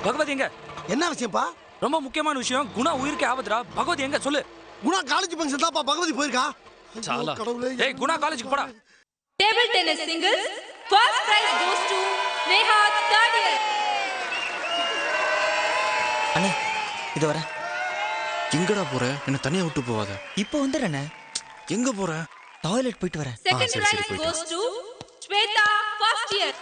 பகவதி எங்க? என்ன விஷயம்ப்பா? ரொம்ப முக்கியமான விஷயம். குணா உயிருக்கு ஆபத்துடா. பகவதி எங்க சொல்லு. குணா காலேஜ் ஃபங்க்ஷன் தான்ப்பா பகவதி போயிருக்கா. சாலா. டேய் குணா காலேஜுக்கு போடா. Table tennis singles first prize goes to Neha Tadir. அண்ணே இது வர. எங்கடா போற? என்ன தனியா விட்டு போவாத. இப்போ வந்துடுறேண்ணே. எங்க போற? டாய்லெட் போயிட்டு வரேன். Second prize goes to Shweta first year.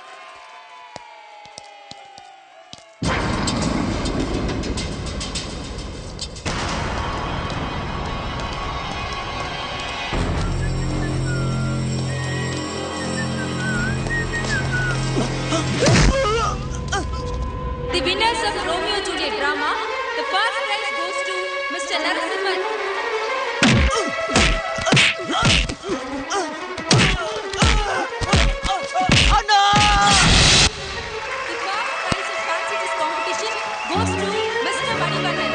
The winners of Romeo Juliet drama, the first prize goes to Mr. Narasimhan. The first prize of fancy dress competition goes to Mr. Manivannan.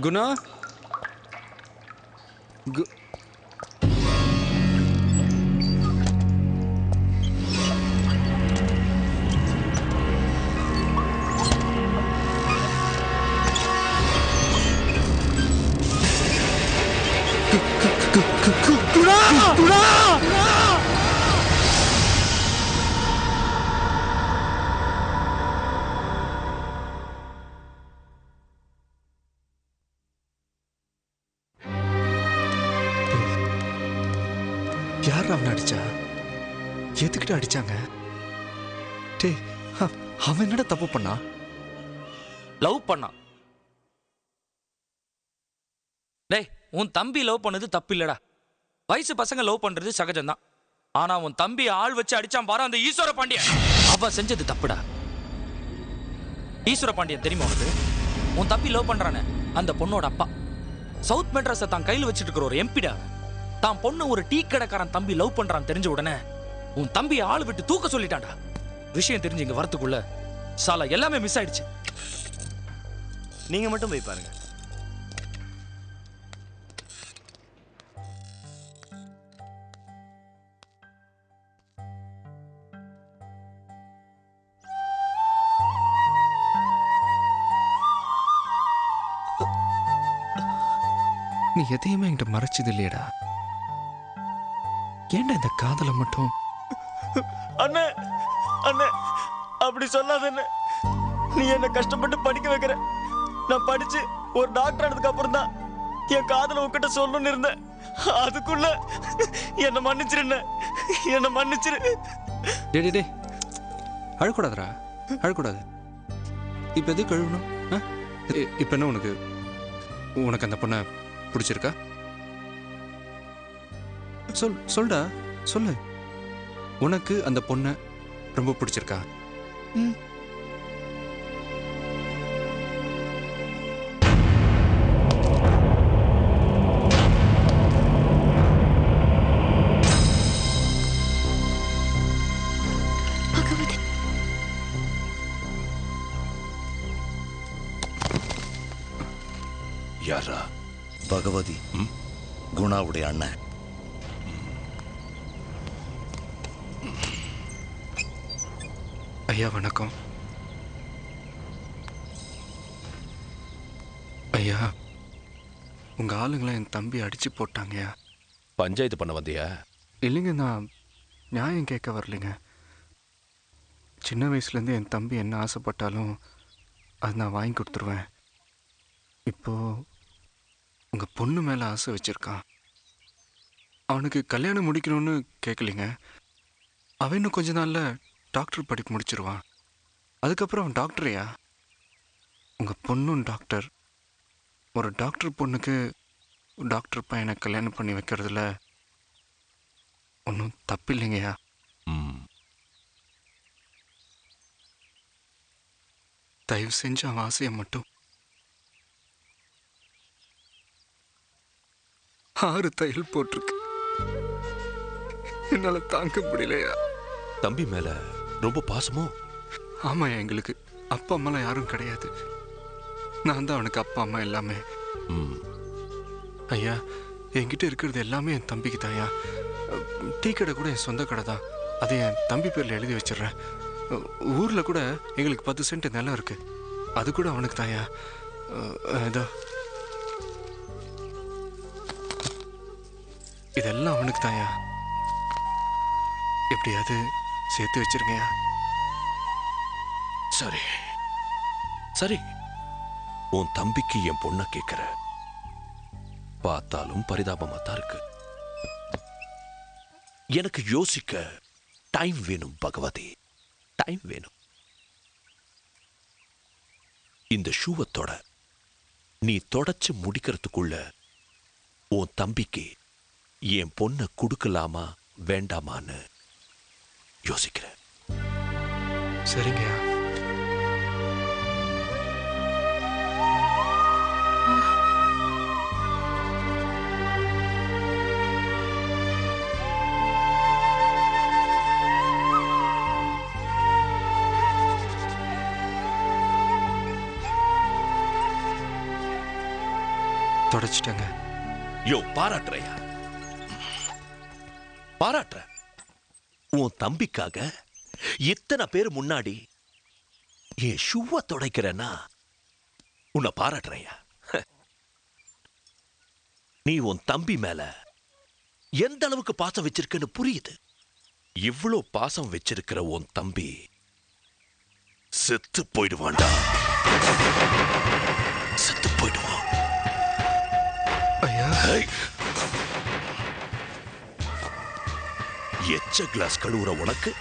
Guna யார் அவனை அடிச்சா? எதுக்கிட்ட அடிச்சாங்க? டேய் அவன் என்னடா தப்பு பண்ணா? Love பண்ணா. டேய் உன் தம்பி லவ் பண்ணது தப்பு இல்லடா. வயசு பசங்க லவ் பண்றது சகஜம்தான். ஆனா உன் தம்பி ஆள் வச்சு அடிச்சான் பாரு அந்த ஈஸ்வர பாண்டியன். அவ செஞ்சது தப்புடா. ஈஸ்வர பாண்டியன் தெரியுமா உனக்கு? உன் தம்பி லவ் பண்றானே அந்த பொண்ணோட அப்பா. சவுத் மெட்ராஸை தான் கையில் வச்சுட்டு இருக்கிற ஒரு எம்பிடா. தான் பொண்ணு ஒரு டீ கடைக்காரன் தம்பி லவ் பண்றான் தெரிஞ்ச உடனே உன் தம்பி ஆள் விட்டு தூக்க சொல்லிட்டான்டா. விஷயம் தெரிஞ்சு இங்க வரத்துக்குள்ள சாலா எல்லாமே மிஸ் ஆயிடுச்சு. நீங்க மட்டும் போய் பாருங்க. நீ எதையுமே என்கிட்ட மறைச்சது இல்லையடா. ஏன்டா இந்த காதலை மட்டும்? அண்ணே அண்ணே அப்படி சொல்லாத அண்ணே. நீ என்ன கஷ்டப்பட்டு படிக்க வைக்கிற. நான் படிச்சு ஒரு டாக்டர் ஆனதுக்கு அப்புறம் தான் என் காதலை உன்கிட்ட சொல்லணும்னு இருந்தேன். அதுக்குள்ள என்ன மன்னிச்சிருண்ணே. என்ன மன்னிச்சிரு. டே டே அழக்கூடாதுடா, அழக்கூடாது. இப்ப எதுக்கு கழுவணும்? இப்ப என்ன உனக்கு உனக்கு அந்த பொண்ணை பிடிச்சிருக்கா? சொல்டா சொல்லு. உனக்கு அந்த பொண்ணை ரொம்ப பிடிச்சிருக்கா? Bhagavathi. யாரா? பகவதி குணாவுடைய அண்ணன். ஐயா வணக்கம். ஐயா உங்க ஆளுங்களை என் தம்பி அடிச்சு போட்டாங்கய்யா. பஞ்சாயத்து பண்ண வந்தியா? இல்லைங்க, நான் நியாயம் கேட்க வரலைங்க. சின்ன வயசுலேருந்து என் தம்பி என்ன ஆசைப்பட்டாலும் அது நான் வாங்கி கொடுத்துருவேன். இப்போ உங்க பொண்ணு மேலே ஆசை வச்சிருக்கான். அவனுக்கு கல்யாணம் முடிக்கணும்னு கேட்கலிங்க. அவன் இன்னும் கொஞ்ச நாளில் டாக்டர் படிப்பு முடிச்சிருவான். அதுக்கப்புறம் அவன் டாக்டரையா? உங்கள் பொண்ணும் டாக்டர். ஒரு டாக்டர் பொண்ணுக்கு டாக்டர் பையனை கல்யாணம் பண்ணி வைக்கிறதுல ஒன்றும் தப்பு இல்லைங்கய்யா. தயவு செஞ்சு அவன் ஆசையை மட்டும் 6 தையல் போட்டிருக்கு. என்னால தாங்க முடியலையா. தம்பி மேல ரொம்ப பாசமோ? ஆமா, எங்களுக்கு அப்பா அம்மாலாம் யாரும் கிடையாது. நான் தான் அவனுக்கு அப்பா அம்மா எல்லாமே. ம். ஐயா, என்கிட்ட இருக்கிறது எல்லாமே என் தம்பிக்கு தாயா. டீ கடை கூட என் சொந்த கடை தான். அதை என் தம்பி பேரில் எழுதி வச்சிடுறேன். ஊரில் கூட எங்களுக்கு 10 சென்ட் நிலம் இருக்கு. அது கூட அவனுக்கு தாயா. இதோ இதெல்லாம் அவனுக்கு தாயா. எப்படியாவது சேர்த்து வச்சிருங்கயா. சரி சரி, உன் தம்பிக்கு என் பொண்ணை கேட்கிற. பார்த்தாலும் பரிதாபமா தான் இருக்கு. எனக்கு யோசிக்க டைம் வேணும் பகவதி, டைம் வேணும். இந்த ஷூவை தொட. நீ தொடச்சு முடிக்கிறதுக்குள்ள உன் தம்பிக்கு என் பொண்ணை கொடுக்கலாமா வேண்டாமான்னு யோசிக்கிறேன். சரிங்கய்யா. தொடச்சிட்டேங்க. யோ, பாராட்டுறையா? பாராட்டுற. உன் தம்பிக்காக இத்தனை பேர் முன்னாடி என் ஷூவை துடைக்கிறேன்னா உன்னை பாராட்டுறையா? நீ உன் தம்பி மேல எந்த அளவுக்கு பாசம் வச்சிருக்கன்னு புரியுது. இவ்வளோ பாசம் வச்சிருக்கிற உன் தம்பி செத்து போயிடுவான்டா. செத்து போயிடுவான். ஐயா, எச்ச கிளாஸ் கழுவுற உனக்கு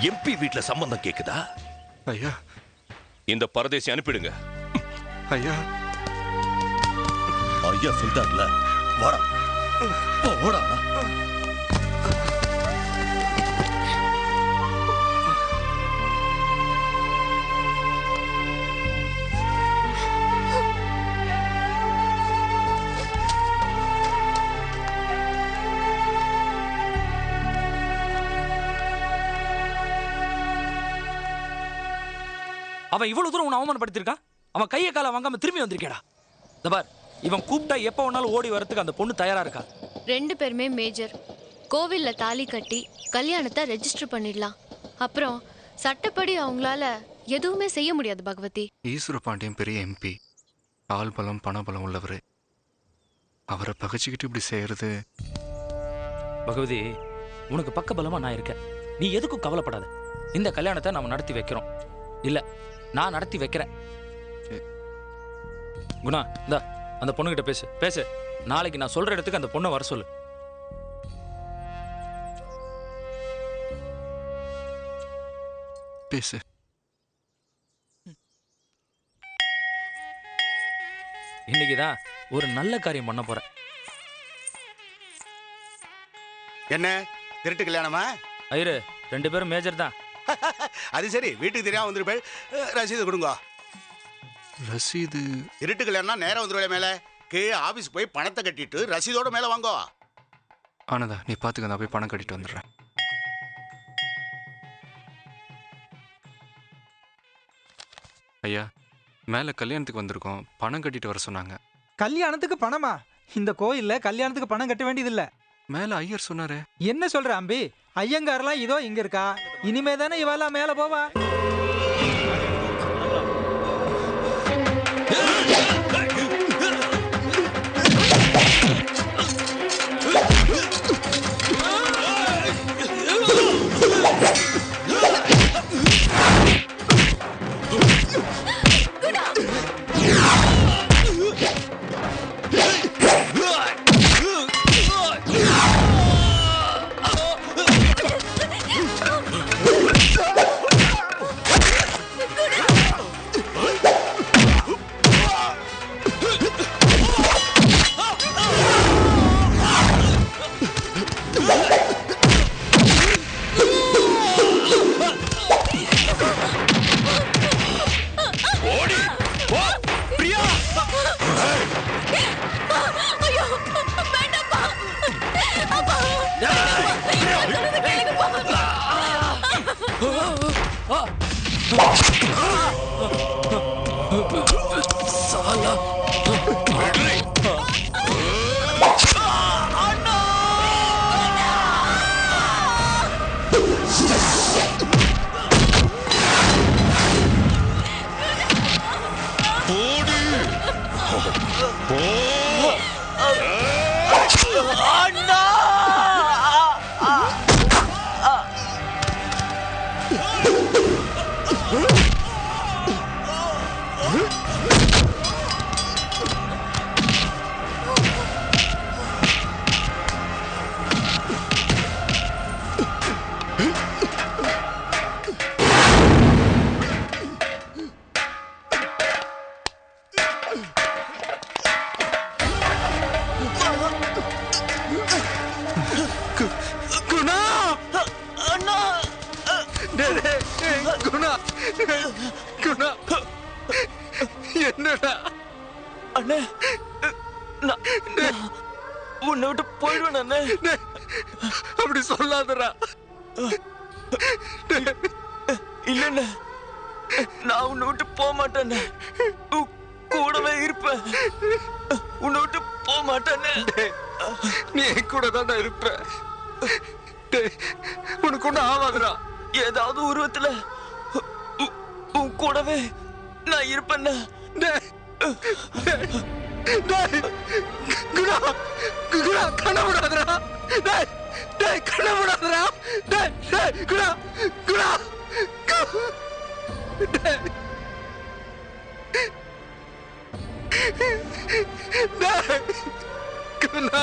எம்பி வீட்ல சம்பந்தம் கேக்குதா? ஐயா, இந்த பரதேசி அனுப்பிடுங்க. ஐயா, ஐயா சொல்லிட்டார்ல, வாடா போடா. அவன் இவ்வளவு தூரம் உன்னை அவமானப்படுத்திருக்கான். அவன் கையை காலை வாங்காம திரும்பி வந்திருக்கேடா. இந்த பார், இவன் கூப்பிட்டா எப்ப வேணாலும் ஓடி வரதுக்கு அந்த பொண்ணு தயாரா இருக்கா. 2 பேருமே மேஜர். கோவில்ல தாலி கட்டி கல்யாணத்தை ரெஜிஸ்டர் பண்ணிடலாம். அப்புறம் சட்டப்படி அவங்களால எதுவுமே செய்ய முடியாது பகவதி. ஈஸ்வர பாண்டியன் பெரிய எம்பி, ஆள் பலம் பணபலம் உள்ளவர். அவரை பகைச்சிக்கிட்டு இப்படி செய்யறது. பகவதி, உனக்கு பக்க பலமா நான் இருக்கேன். நீ எதுக்கும் கவலைப்படாத. இந்த கல்யாணத்தை நாம நடத்தி வைக்கிறோம். இல்ல, நான் நடத்தி வைக்கிறேன். குணா, இந்த அந்த பொண்ணுகிட்ட பேசு பேசு. நாளைக்கு நான் சொல்ற இடத்துக்கு அந்த பொண்ணை வர சொல்லு. பேசு. இன்னைக்குதான் ஒரு நல்ல காரியம் பண்ண போறேன். என்ன திருட்டு கல்யாணமா? ஐயரு, 2 பேரும் மேஜர் தான். அது சரி, வீட்டுக்கு தெரியாம வந்துருப்பேன். ரசீது கொடுங்க. ரசீது? இருட்டு கல்யாணம்னா நேரம் வந்துருவேன். மேலே கீழே ஆபீஸ் போய் பணத்தை கட்டிட்டு ரசீதோட மேலே வாங்கோ. ஆனதா, நீ பார்த்துக்க, நான் போய் பணம் கட்டிட்டு வந்துடுறேன். ஐயா, மேலே கல்யாணத்துக்கு வந்திருக்கோம், பணம் கட்டிட்டு வர சொன்னாங்க. கல்யாணத்துக்கு பணமா? இந்த கோயில்ல கல்யாணத்துக்கு பணம் கட்ட வேண்டியதில்ல. மேலே ஐயர் சொன்னாரு. என்ன சொல்ற அம்பி? ஐயங்காரெல்லாம் இதோ இங்க இருக்கா. இனிமே தானே இவெல்லாம் மேல போவா. குணா அண்ணா டேய், டேய், டேய், குணா குணா என்னடா அண்ணே நான் உன்னை விட்டு போயிடுவேன் அண்ணே. டேய், அப்படி சொல்லாதடா. இல்லண்ணே, நான் உன்னை விட்டு போக மாட்டேன்னு கூடவே இருப்பேன். உன்னை விட்டு போக மாட்டேன்னு. டேய், நீ என் கூட தான்டா இருப்ப. டேய், உனக்கு ஒன்றும் ஆகாதுடா. ஏதாவது உருவத்துல உன் கூடவே நான் இருப்பேன்னு. டேய், டேய், டேய், குணா குணா கண்ண விடாதடா. டேய், டேய், கண்ண விடாதடா. டேய், டேய், குணா குணா டேய், டேய், குணா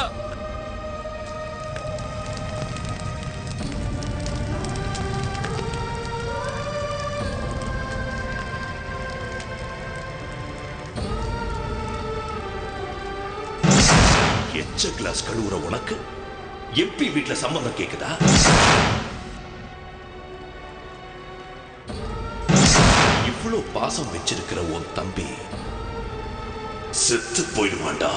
எச்ச கிளாஸ் கழுவுற உனக்கு எம்பி வீட்டுல சம்பந்தம் கேக்குதா? இவ்வளவு பாசம் வச்சிருக்கிற உன் தம்பி செத்து போயிடுவான்டா.